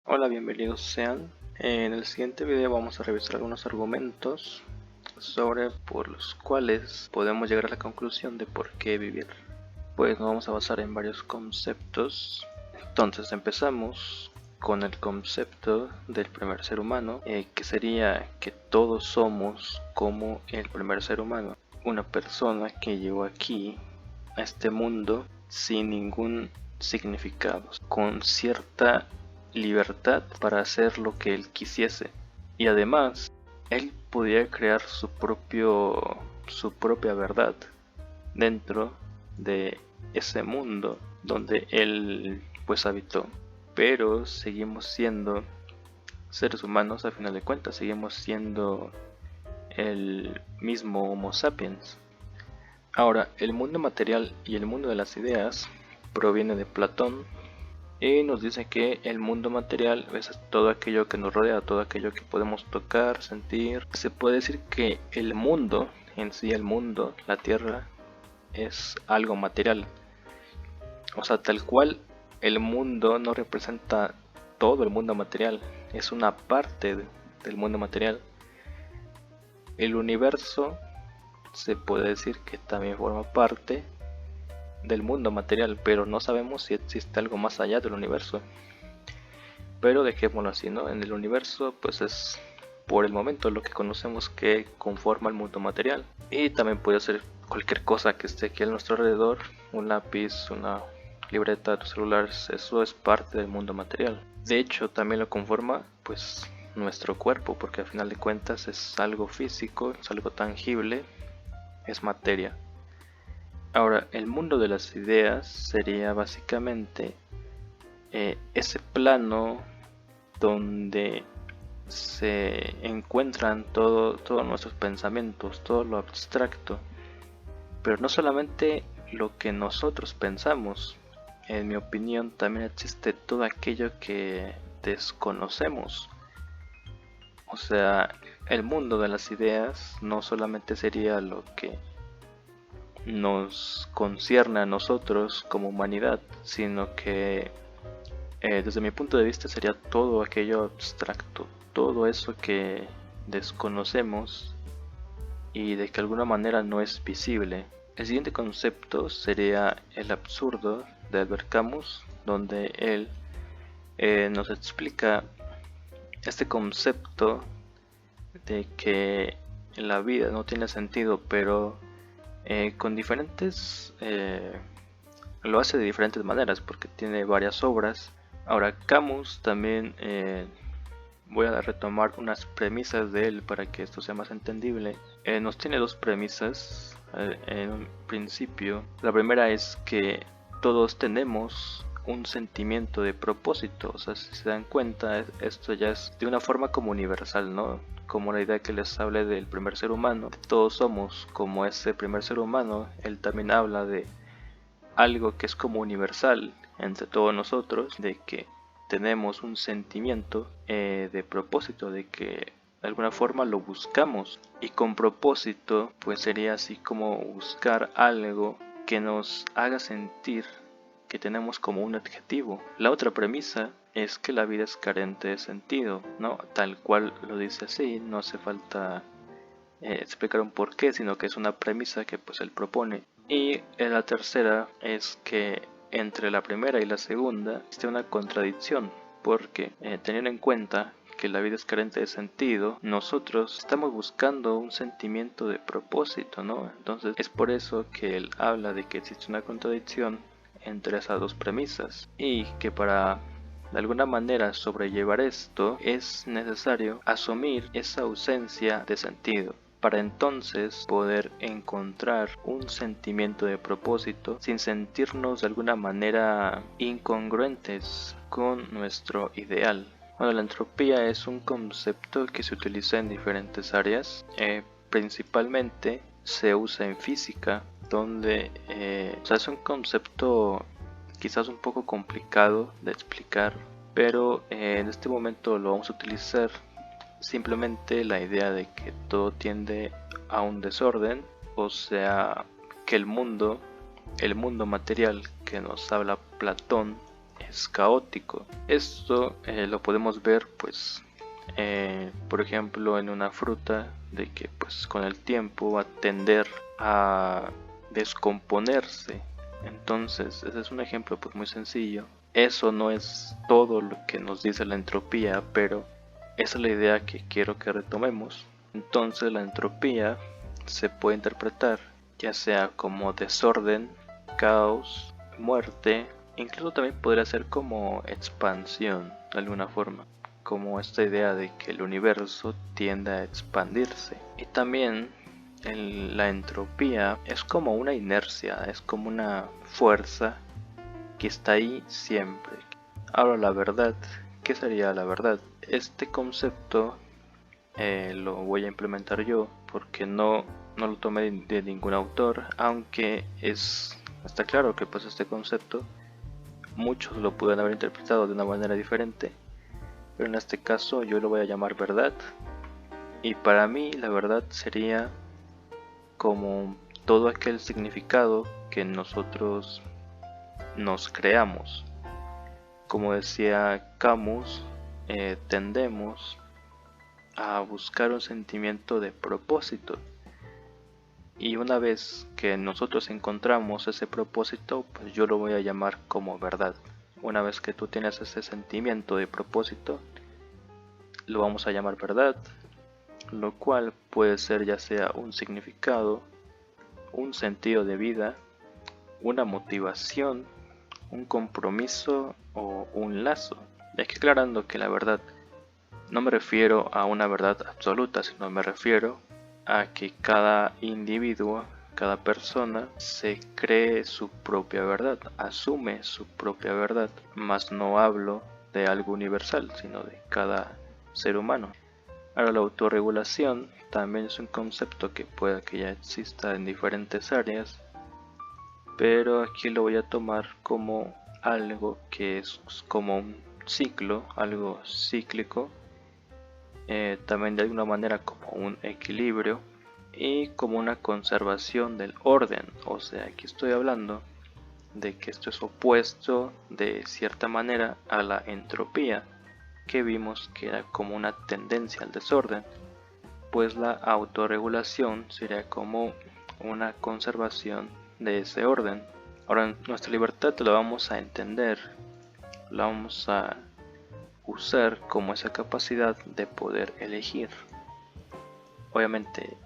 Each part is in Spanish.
Hola, bienvenidos sean. En el siguiente video vamos a revisar algunos argumentos sobre por los cuales podemos llegar a la conclusión de por qué vivir. Pues nos vamos a basar en varios conceptos. Entonces empezamos con el concepto del primer ser humano, que sería que todos somos como el primer ser humano. Una persona que llegó aquí a este mundo sin ningún significado, con cierta libertad para hacer lo que él quisiese, y además él podía crear su propia verdad dentro de ese mundo donde él pues habitó. Pero seguimos siendo seres humanos, a final de cuentas seguimos siendo el mismo Homo sapiens. Ahora, el mundo material y el mundo de las ideas proviene de Platón, y nos dice que el mundo material es todo aquello que nos rodea, todo aquello que podemos tocar, sentir. Se puede decir que el mundo en sí, el mundo, la Tierra, es algo material. O sea, tal cual el mundo no representa todo el mundo material, es una parte del mundo material. El universo se puede decir que también forma parte del mundo material, pero no sabemos si existe algo más allá del universo. Pero dejémoslo así, ¿no? En el universo pues es por el momento lo que conocemos que conforma el mundo material. Y también puede ser cualquier cosa que esté aquí a nuestro alrededor, un lápiz, una libreta, tu celular, eso es parte del mundo material. De hecho también lo conforma pues nuestro cuerpo, porque al final de cuentas es algo físico, es algo tangible, es materia. Ahora, el mundo de las ideas sería básicamente ese plano donde se encuentran todos nuestros pensamientos, todo lo abstracto, pero no solamente lo que nosotros pensamos. En mi opinión, también existe todo aquello que desconocemos. O sea, el mundo de las ideas no solamente sería lo que nos concierne a nosotros como humanidad, sino que desde mi punto de vista sería todo aquello abstracto, todo eso que desconocemos y de que alguna manera no es visible. El siguiente concepto sería el absurdo de Albert Camus, donde él nos explica este concepto de que la vida no tiene sentido, pero con diferentes lo hace de diferentes maneras porque tiene varias obras. Ahora, Camus también voy a retomar unas premisas de él para que esto sea más entendible. Nos tiene dos premisas en un principio. La primera es que todos tenemos un sentimiento de propósito. O sea, si se dan cuenta, esto ya es de una forma como universal, ¿no? Como la idea que les hablé del primer ser humano. Todos somos como ese primer ser humano. Él también habla de algo que es como universal entre todos nosotros, de que tenemos un sentimiento de propósito, de que de alguna forma lo buscamos, y con propósito pues sería así como buscar algo que nos haga sentir que tenemos como un objetivo. La otra premisa es que la vida es carente de sentido, ¿no? Tal cual lo dice así, no hace falta explicar un porqué, sino que es una premisa que pues él propone. Y la tercera es que entre la primera y la segunda existe una contradicción, porque teniendo en cuenta que la vida es carente de sentido, nosotros estamos buscando un sentimiento de propósito, ¿no? Entonces es por eso que él habla de que existe una contradicción entre esas dos premisas, y que para de alguna manera sobrellevar esto es necesario asumir esa ausencia de sentido, para entonces poder encontrar un sentimiento de propósito sin sentirnos de alguna manera incongruentes con nuestro ideal. Bueno, la entropía es un concepto que se utiliza en diferentes áreas, principalmente se usa en física, donde es un concepto quizás un poco complicado de explicar, pero en este momento lo vamos a utilizar. Simplemente la idea de que todo tiende a un desorden, o sea, que el mundo material que nos habla Platón, es caótico. Esto lo podemos ver pues por ejemplo en una fruta, de que pues con el tiempo va a tender a descomponerse. Entonces ese es un ejemplo pues muy sencillo. Eso no es todo lo que nos dice la entropía, pero esa es la idea que quiero que retomemos. Entonces la entropía se puede interpretar ya sea como desorden, caos, muerte, incluso también podría ser como expansión de alguna forma, como esta idea de que el universo tiende a expandirse. Y también la entropía es como una inercia, es como una fuerza que está ahí siempre. Ahora la verdad, ¿qué sería la verdad? Este concepto lo voy a implementar yo porque no lo tomé de ningún autor, aunque está claro que pues este concepto muchos lo pueden haber interpretado de una manera diferente, pero en este caso yo lo voy a llamar verdad. Y para mí la verdad sería como todo aquel significado que nosotros nos creamos. Como decía Camus, tendemos a buscar un sentimiento de propósito, y una vez que nosotros encontramos ese propósito, pues yo lo voy a llamar como verdad. Una vez que tú tienes ese sentimiento de propósito, lo vamos a llamar verdad, lo cual puede ser ya sea un significado, un sentido de vida, una motivación, un compromiso o un lazo. Y aquí aclarando que la verdad no me refiero a una verdad absoluta, sino me refiero a que cada individuo, cada persona se cree su propia verdad, asume su propia verdad, mas no hablo de algo universal, sino de cada ser humano. Ahora la autorregulación también es un concepto que puede que ya exista en diferentes áreas, pero aquí lo voy a tomar como algo que es como un ciclo, algo cíclico, también de alguna manera como un equilibrio y como una conservación del orden. O sea, aquí estoy hablando de que esto es opuesto de cierta manera a la entropía, que vimos que era como una tendencia al desorden, pues la autorregulación sería como una conservación de ese orden. Ahora nuestra libertad la vamos a entender, la vamos a usar como esa capacidad de poder elegir. Obviamente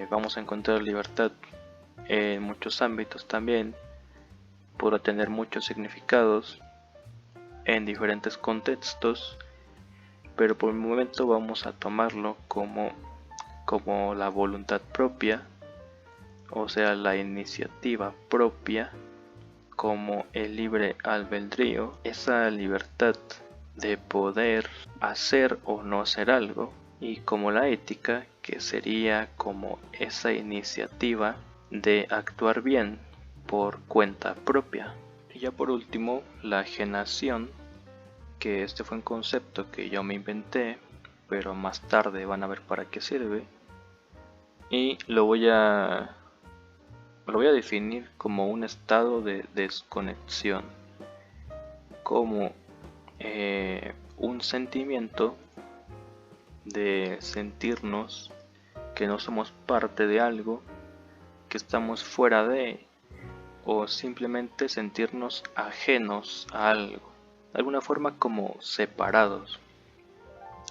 vamos a encontrar libertad en muchos ámbitos también, podrá tener muchos significados en diferentes contextos, pero por el momento vamos a tomarlo como la voluntad propia, o sea la iniciativa propia, como el libre albedrío, esa libertad de poder hacer o no hacer algo, y como la ética, que sería como esa iniciativa de actuar bien por cuenta propia. Y ya por último, la ajenación, que este fue un concepto que yo me inventé, pero más tarde van a ver para qué sirve, y lo voy a definir como un estado de desconexión, como un sentimiento de sentirnos que no somos parte de algo, que estamos fuera de, o simplemente sentirnos ajenos a algo, de alguna forma como separados.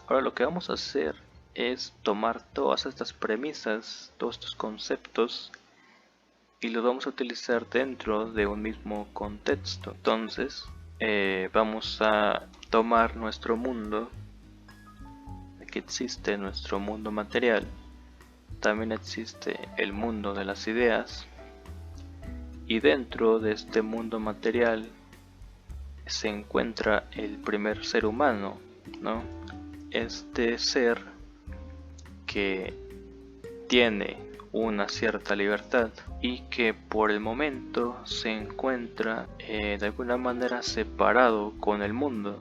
Ahora lo que vamos a hacer es tomar todas estas premisas, todos estos conceptos, y los vamos a utilizar dentro de un mismo contexto. Entonces vamos a tomar nuestro mundo, que existe nuestro mundo material, también existe el mundo de las ideas, y dentro de este mundo material se encuentra el primer ser humano, ¿no? Este ser que tiene una cierta libertad y que por el momento se encuentra de alguna manera separado con el mundo,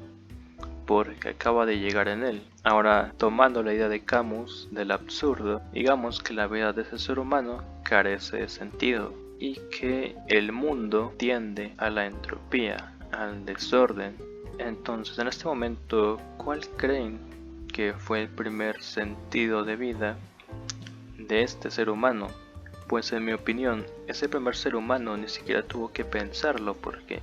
porque acaba de llegar en él. Ahora, tomando la idea de Camus del absurdo, digamos que la vida de ese ser humano carece de sentido y que el mundo tiende a la entropía. al desorden. Entonces, en este momento, ¿cuál creen que fue el primer sentido de vida de este ser humano? Pues en mi opinión, ese primer ser humano ni siquiera tuvo que pensarlo, porque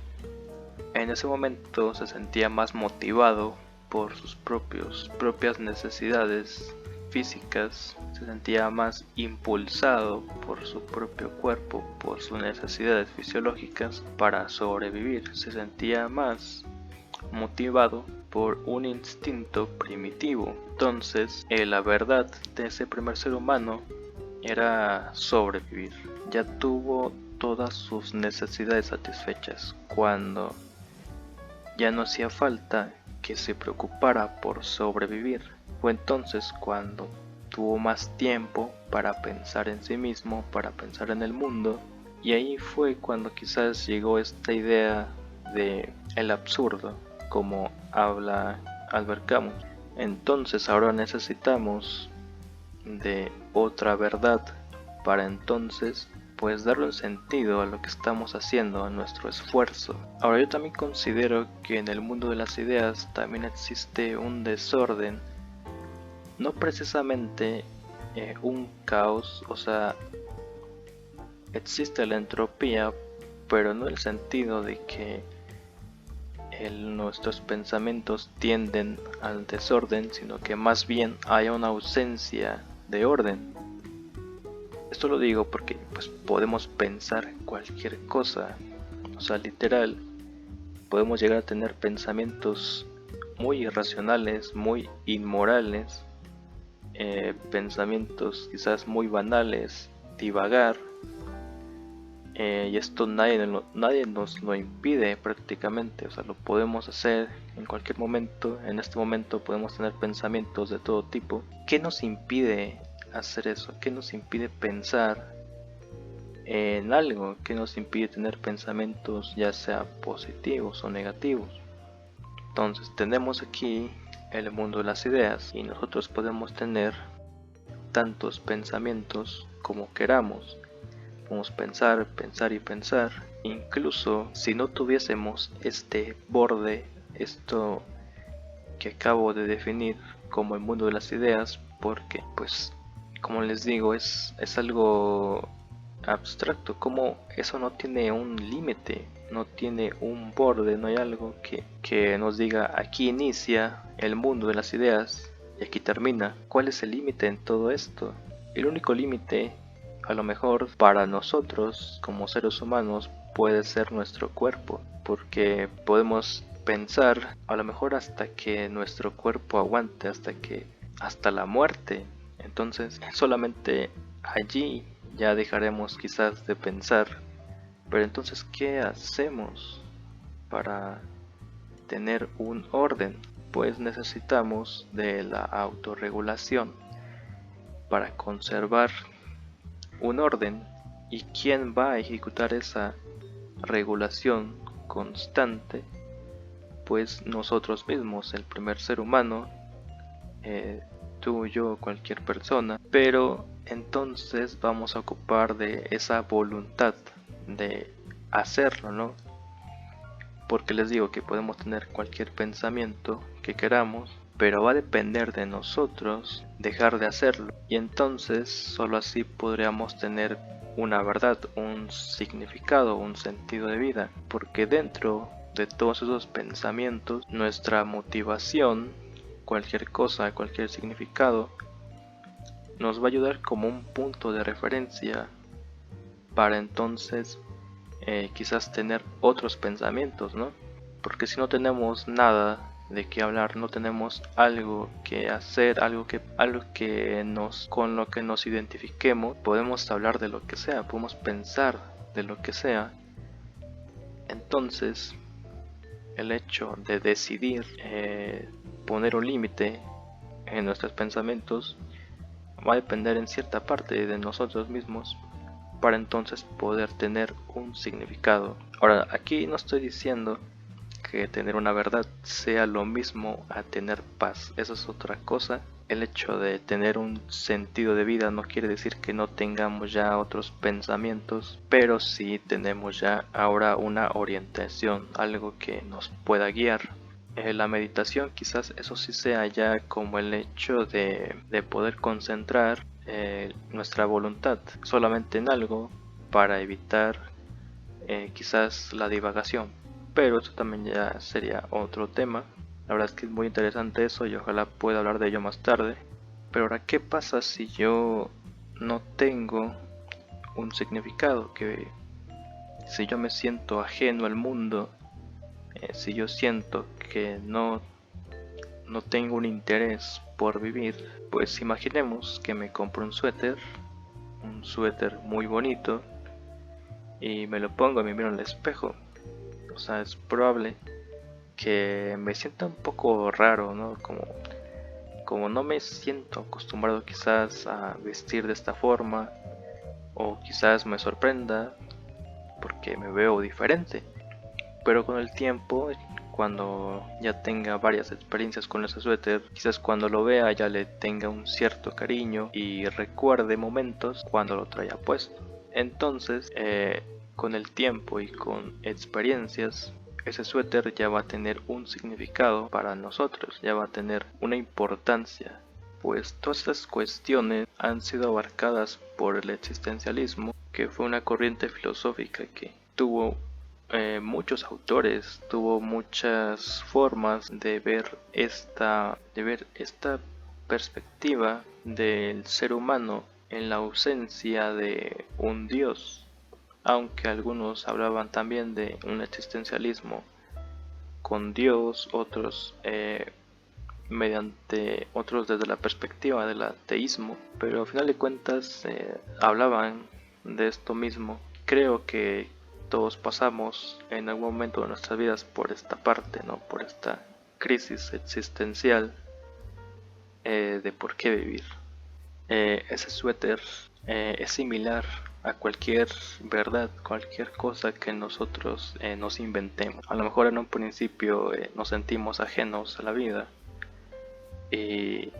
en ese momento se sentía más motivado por sus propias necesidades físicas, se sentía más impulsado por su propio cuerpo, por sus necesidades fisiológicas para sobrevivir, se sentía más motivado por un instinto primitivo. Entonces, la verdad de ese primer ser humano era sobrevivir. Ya tuvo todas sus necesidades satisfechas cuando ya no hacía falta que se preocupara por sobrevivir. Fue entonces cuando tuvo más tiempo para pensar en sí mismo, para pensar en el mundo, y ahí fue cuando quizás llegó esta idea de el absurdo, como habla Albert Camus. Entonces ahora necesitamos de otra verdad para entonces pues darle un sentido a lo que estamos haciendo, a nuestro esfuerzo. Ahora yo también considero que en el mundo de las ideas también existe un desorden, no precisamente un caos, o sea, existe la entropía, pero no en el sentido de que nuestros pensamientos tienden al desorden, sino que más bien hay una ausencia de orden. Esto lo digo porque pues podemos pensar cualquier cosa, o sea, literal, podemos llegar a tener pensamientos muy irracionales, muy inmorales, pensamientos quizás muy banales, divagar, y esto nadie nos lo impide prácticamente, o sea, lo podemos hacer en cualquier momento. En este momento podemos tener pensamientos de todo tipo. ¿Qué nos impide hacer eso? ¿Qué nos impide pensar en algo? ¿Qué nos impide tener pensamientos ya sea positivos o negativos? Entonces tenemos aquí el mundo de las ideas y nosotros podemos tener tantos pensamientos como queramos. Podemos pensar, pensar y pensar. Incluso si no tuviésemos este borde, esto que acabo de definir como el mundo de las ideas, porque pues como les digo es algo abstracto, como eso no tiene un límite, no tiene un borde, no hay algo que nos diga aquí inicia el mundo de las ideas y aquí termina. ¿Cuál es el límite en todo esto? El único límite a lo mejor para nosotros como seres humanos puede ser nuestro cuerpo, porque podemos pensar a lo mejor hasta que nuestro cuerpo aguante, hasta la muerte. Entonces solamente allí ya dejaremos quizás de pensar. Pero entonces, ¿qué hacemos para tener un orden? Pues necesitamos de la autorregulación para conservar un orden. ¿Y quién va a ejecutar esa regulación constante? Pues nosotros mismos, el primer ser humano, tú, yo, cualquier persona. Pero entonces vamos a ocupar de esa voluntad de hacerlo, ¿no? Porque les digo que podemos tener cualquier pensamiento que queramos, pero va a depender de nosotros dejar de hacerlo. Y entonces solo así podríamos tener una verdad, un significado, un sentido de vida. Porque dentro de todos esos pensamientos, nuestra motivación, cualquier cosa, cualquier significado, nos va a ayudar como un punto de referencia para entonces quizás tener otros pensamientos, ¿no? Porque si no tenemos nada de qué hablar, no tenemos algo que hacer, algo que con lo que nos identifiquemos, podemos hablar de lo que sea, podemos pensar de lo que sea. Entonces, el hecho de decidir poner un límite en nuestros pensamientos va a depender en cierta parte de nosotros mismos, para entonces poder tener un significado. Ahora, aquí no estoy diciendo que tener una verdad sea lo mismo a tener paz. Eso es otra cosa. El hecho de tener un sentido de vida no quiere decir que no tengamos ya otros pensamientos, pero sí tenemos ya ahora una orientación, algo que nos pueda guiar. La meditación quizás eso sí sea ya como el hecho de poder concentrar nuestra voluntad solamente en algo para evitar quizás la divagación, pero eso también ya sería otro tema. La verdad es que es muy interesante eso y ojalá pueda hablar de ello más tarde. Pero ahora, ¿qué pasa si yo no tengo un significado? Que si yo me siento ajeno al mundo, si yo siento que no tengo un interés por vivir, pues imaginemos que me compro un suéter muy bonito y me lo pongo y me miro en el espejo. O sea, es probable que me sienta un poco raro, ¿no? Como no me siento acostumbrado quizás a vestir de esta forma, o quizás me sorprenda porque me veo diferente. Pero con el tiempo, cuando ya tenga varias experiencias con ese suéter, quizás cuando lo vea ya le tenga un cierto cariño y recuerde momentos cuando lo traía puesto. Entonces, con el tiempo y con experiencias, ese suéter ya va a tener un significado para nosotros, ya va a tener una importancia, pues todas estas cuestiones han sido abarcadas por el existencialismo, que fue una corriente filosófica que tuvo muchos autores, tuvo muchas formas de ver esta perspectiva del ser humano en la ausencia de un Dios, aunque algunos hablaban también de un existencialismo con Dios, otros desde la perspectiva del ateísmo, pero al final de cuentas hablaban de esto mismo. Creo que todos pasamos en algún momento de nuestras vidas por esta parte, ¿no? Por esta crisis existencial de por qué vivir. Ese suéter es similar a cualquier verdad, cualquier cosa que nosotros nos inventemos. A lo mejor en un principio nos sentimos ajenos a la vida y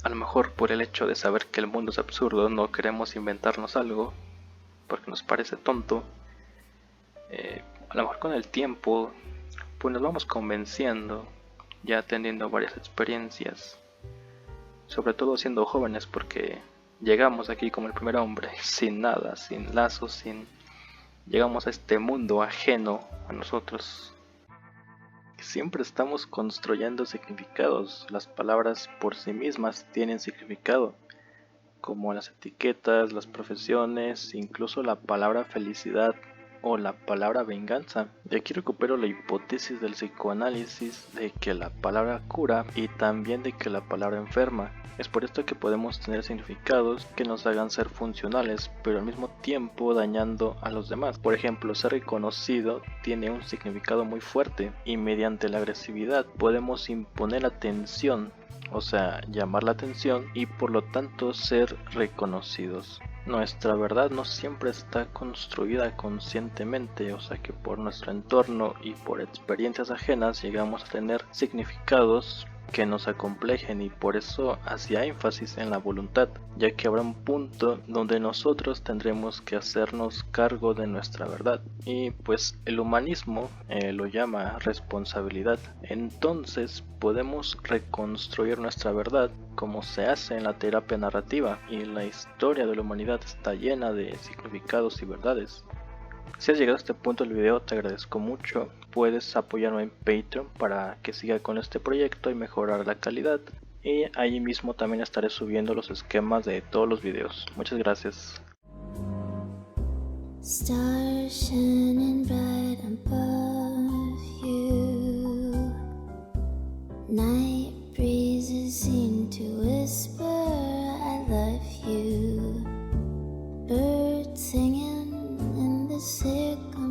a lo mejor por el hecho de saber que el mundo es absurdo no queremos inventarnos algo porque nos parece tonto. A lo mejor con el tiempo pues nos vamos convenciendo, ya teniendo varias experiencias, sobre todo siendo jóvenes, porque llegamos aquí como el primer hombre, sin nada, sin lazos, llegamos a este mundo ajeno a nosotros. Siempre estamos construyendo significados. Las palabras por sí mismas tienen significado, como las etiquetas, las profesiones, incluso la palabra felicidad o la palabra venganza. Y aquí recupero la hipótesis del psicoanálisis de que la palabra cura y también de que la palabra enferma. Es por esto que podemos tener significados que nos hagan ser funcionales, pero al mismo tiempo dañando a los demás. Por ejemplo, ser reconocido tiene un significado muy fuerte y mediante la agresividad podemos imponer atención, o sea, llamar la atención y por lo tanto ser reconocidos. Nuestra verdad no siempre está construida conscientemente, o sea que por nuestro entorno y por experiencias ajenas llegamos a tener significados que nos acomplejen, y por eso hacía énfasis en la voluntad, ya que habrá un punto donde nosotros tendremos que hacernos cargo de nuestra verdad, y pues el humanismo lo llama responsabilidad. Entonces podemos reconstruir nuestra verdad como se hace en la terapia narrativa, y la historia de la humanidad está llena de significados y verdades. Si has llegado a este punto del video, te agradezco mucho. Puedes apoyarme en Patreon para que siga con este proyecto y mejorar la calidad. Y ahí mismo también estaré subiendo los esquemas de todos los videos. Muchas gracias. Stars shining bright above you. Night breezes seem to whisper I love you. Birds singing in the circle